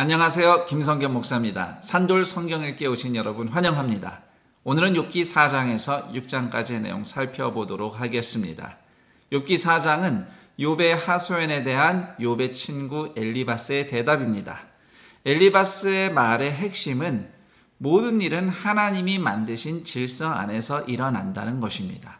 안녕하세요. 김성겸 목사입니다. 산돌 성경 읽기에 오신 여러분 환영합니다. 오늘은 욥기 4장에서 6장까지의 내용 살펴보도록 하겠습니다. 욥기 4장은 욥의 하소연에 대한 욥의 친구 엘리바스의 대답입니다. 엘리바스의 말의 핵심은 모든 일은 하나님이 만드신 질서 안에서 일어난다는 것입니다.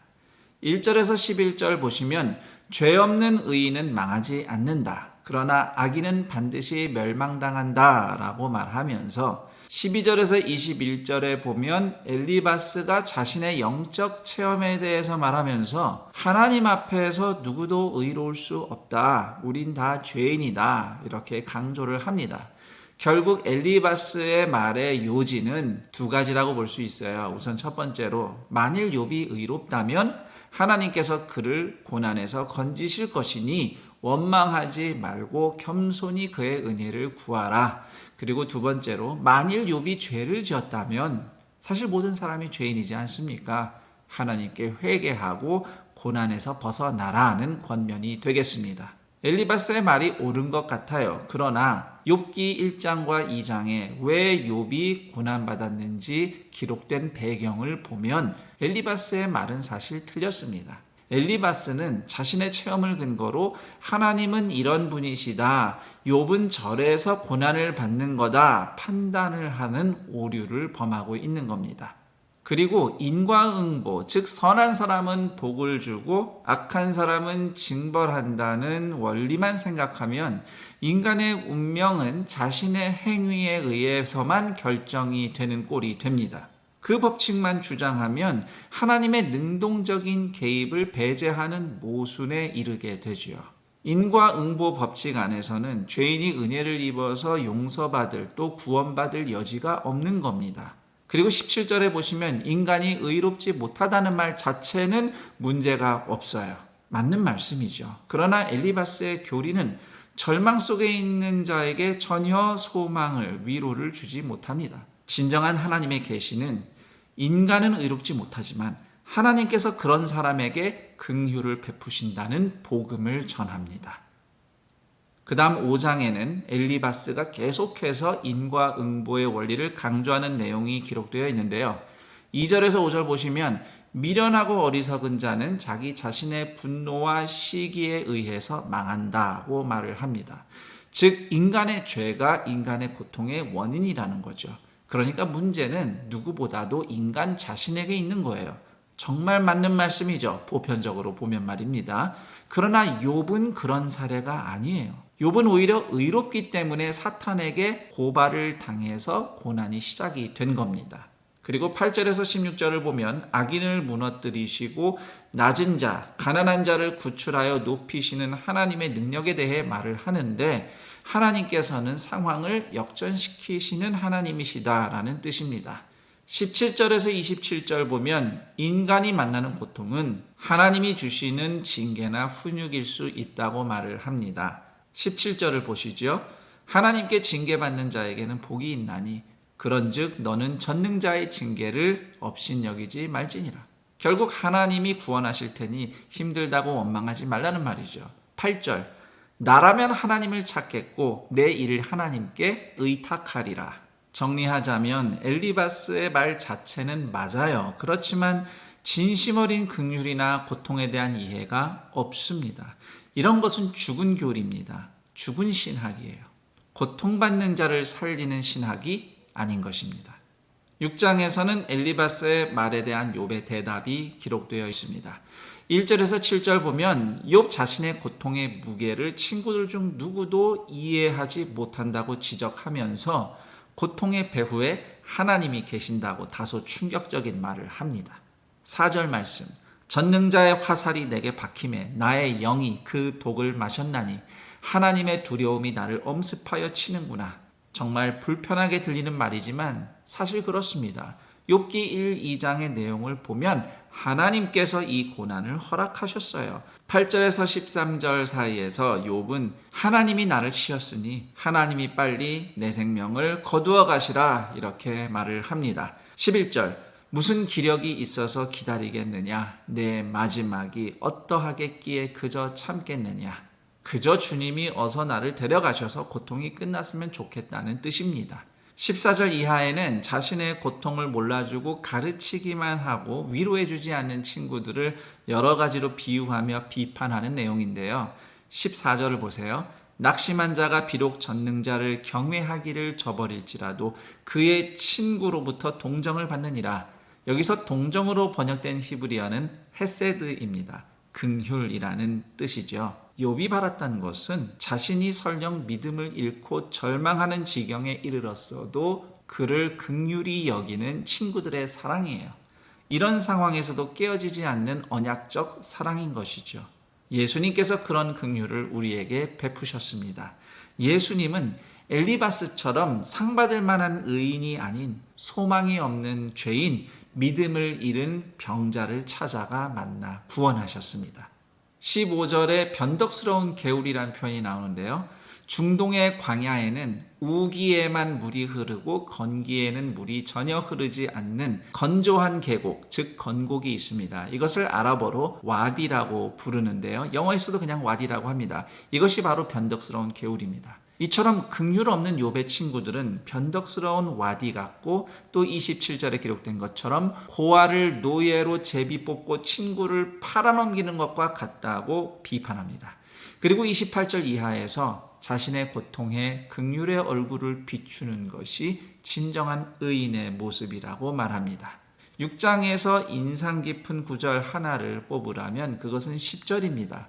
1절에서 11절 보시면 죄 없는 의인은 망하지 않는다. 그러나 악인은 반드시 멸망당한다 라고 말하면서 12절에서 21절에 보면 엘리바스가 자신의 영적 체험에 대해서 말하면서 하나님 앞에서 누구도 의로울 수 없다. 우린 다 죄인이다. 이렇게 강조를 합니다. 결국 엘리바스의 말의 요지는 두 가지라고 볼 수 있어요. 우선 첫 번째로 만일 욥이 의롭다면 하나님께서 그를 고난에서 건지실 것이니 원망하지 말고 겸손히 그의 은혜를 구하라. 그리고 두 번째로 만일 욥이 죄를 지었다면 사실 모든 사람이 죄인이지 않습니까? 하나님께 회개하고 고난에서 벗어나라는 권면이 되겠습니다. 엘리바스의 말이 옳은 것 같아요. 그러나 욥기 1장과 2장에 왜 욥이 고난받았는지 기록된 배경을 보면 엘리바스의 말은 사실 틀렸습니다. 엘리바스는 자신의 체험을 근거로 하나님은 이런 분이시다, 욥은 절에서 고난을 받는 거다 판단을 하는 오류를 범하고 있는 겁니다. 그리고 인과응보, 즉 선한 사람은 복을 주고 악한 사람은 징벌한다는 원리만 생각하면 인간의 운명은 자신의 행위에 의해서만 결정이 되는 꼴이 됩니다. 그 법칙만 주장하면 하나님의 능동적인 개입을 배제하는 모순에 이르게 되지요. 인과응보 법칙 안에서는 죄인이 은혜를 입어서 용서받을 또 구원받을 여지가 없는 겁니다. 그리고 17절에 보시면 인간이 의롭지 못하다는 말 자체는 문제가 없어요. 맞는 말씀이죠. 그러나 엘리바스의 교리는 절망 속에 있는 자에게 전혀 소망을, 위로를 주지 못합니다. 진정한 하나님의 계시는 인간은 의롭지 못하지만 하나님께서 그런 사람에게 긍휼을 베푸신다는 복음을 전합니다. 그 다음 5장에는 엘리바스가 계속해서 인과응보의 원리를 강조하는 내용이 기록되어 있는데요. 2절에서 5절 보시면 미련하고 어리석은 자는 자기 자신의 분노와 시기에 의해서 망한다고 말을 합니다. 즉 인간의 죄가 인간의 고통의 원인이라는 거죠. 그러니까 문제는 누구보다도 인간 자신에게 있는 거예요. 정말 맞는 말씀이죠. 보편적으로 보면 말입니다. 그러나 욥은 그런 사례가 아니에요. 욥은 오히려 의롭기 때문에 사탄에게 고발을 당해서 고난이 시작이 된 겁니다. 그리고 8절에서 16절을 보면 악인을 무너뜨리시고 낮은 자, 가난한 자를 구출하여 높이시는 하나님의 능력에 대해 말을 하는데 하나님께서는 상황을 역전시키시는 하나님이시다라는 뜻입니다. 17절에서 27절 보면 인간이 만나는 고통은 하나님이 주시는 징계나 훈육일 수 있다고 말을 합니다. 17절을 보시죠. 하나님께 징계받는 자에게는 복이 있나니 그런즉 너는 전능자의 징계를 업신여기지 말지니라. 결국 하나님이 구원하실 테니 힘들다고 원망하지 말라는 말이죠. 8절 나라면 하나님을 찾겠고 내 일을 하나님께 의탁하리라. 정리하자면 엘리바스의 말 자체는 맞아요. 그렇지만 진심 어린 긍휼이나 고통에 대한 이해가 없습니다. 이런 것은 죽은 교리입니다. 죽은 신학이에요. 고통받는 자를 살리는 신학이 아닌 것입니다. 6장에서는 엘리바스의 말에 대한 욥의 대답이 기록되어 있습니다. 1절에서 7절 보면 욥 자신의 고통의 무게를 친구들 중 누구도 이해하지 못한다고 지적하면서 고통의 배후에 하나님이 계신다고 다소 충격적인 말을 합니다. 4절 말씀 전능자의 화살이 내게 박힘에 나의 영이 그 독을 마셨나니 하나님의 두려움이 나를 엄습하여 치는구나. 정말 불편하게 들리는 말이지만 사실 그렇습니다. 욥기 1, 2장의 내용을 보면 하나님께서 이 고난을 허락하셨어요. 8절에서 13절 사이에서 욥은 하나님이 나를 치셨으니 하나님이 빨리 내 생명을 거두어 가시라 이렇게 말을 합니다. 11절 무슨 기력이 있어서 기다리겠느냐 내 마지막이 어떠하겠기에 그저 참겠느냐. 그저 주님이 어서 나를 데려가셔서 고통이 끝났으면 좋겠다는 뜻입니다. 14절 이하에는 자신의 고통을 몰라주고 가르치기만 하고 위로해주지 않는 친구들을 여러 가지로 비유하며 비판하는 내용인데요. 14절을 보세요. 낙심한 자가 비록 전능자를 경외하기를 저버릴지라도 그의 친구로부터 동정을 받느니라. 여기서 동정으로 번역된 히브리어는 헤세드입니다. 긍휼이라는 뜻이죠. 욥이 바랐던 것은 자신이 설령 믿음을 잃고 절망하는 지경에 이르렀어도 그를 긍휼히 여기는 친구들의 사랑이에요. 이런 상황에서도 깨어지지 않는 언약적 사랑인 것이죠. 예수님께서 그런 긍휼을 우리에게 베푸셨습니다. 예수님은 엘리바스처럼 상받을 만한 의인이 아닌 소망이 없는 죄인, 믿음을 잃은 병자를 찾아가 만나 구원하셨습니다. 15절에 변덕스러운 개울이라는 표현이 나오는데요. 중동의 광야에는 우기에만 물이 흐르고 건기에는 물이 전혀 흐르지 않는 건조한 계곡, 즉 건곡이 있습니다. 이것을 아랍어로 와디라고 부르는데요. 영어에서도 그냥 와디라고 합니다. 이것이 바로 변덕스러운 개울입니다. 이처럼 긍휼 없는 욥의 친구들은 변덕스러운 와디 같고 또 27절에 기록된 것처럼 고아를 노예로 제비 뽑고 친구를 팔아넘기는 것과 같다고 비판합니다. 그리고 28절 이하에서 자신의 고통에 긍휼의 얼굴을 비추는 것이 진정한 의인의 모습이라고 말합니다. 6장에서 인상 깊은 구절 하나를 뽑으라면 그것은 10절입니다.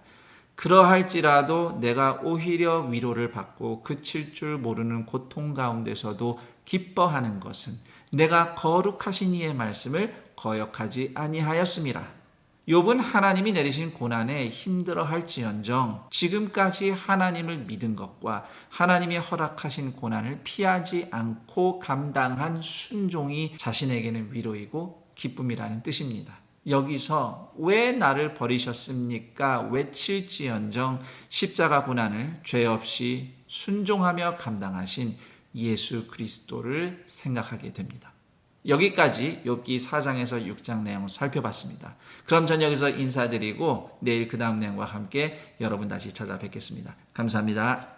그러할지라도 내가 오히려 위로를 받고 그칠 줄 모르는 고통 가운데서도 기뻐하는 것은 내가 거룩하신 이의 말씀을 거역하지 아니하였음이라. 욥은 하나님이 내리신 고난에 힘들어할지언정 지금까지 하나님을 믿은 것과 하나님이 허락하신 고난을 피하지 않고 감당한 순종이 자신에게는 위로이고 기쁨이라는 뜻입니다. 여기서 왜 나를 버리셨습니까? 외칠지언정 십자가 고난을 죄 없이 순종하며 감당하신 예수 그리스도를 생각하게 됩니다. 여기까지 욥기 4장에서 6장 내용을 살펴봤습니다. 그럼 전 여기서 인사드리고 내일 그 다음 내용과 함께 여러분 다시 찾아뵙겠습니다. 감사합니다.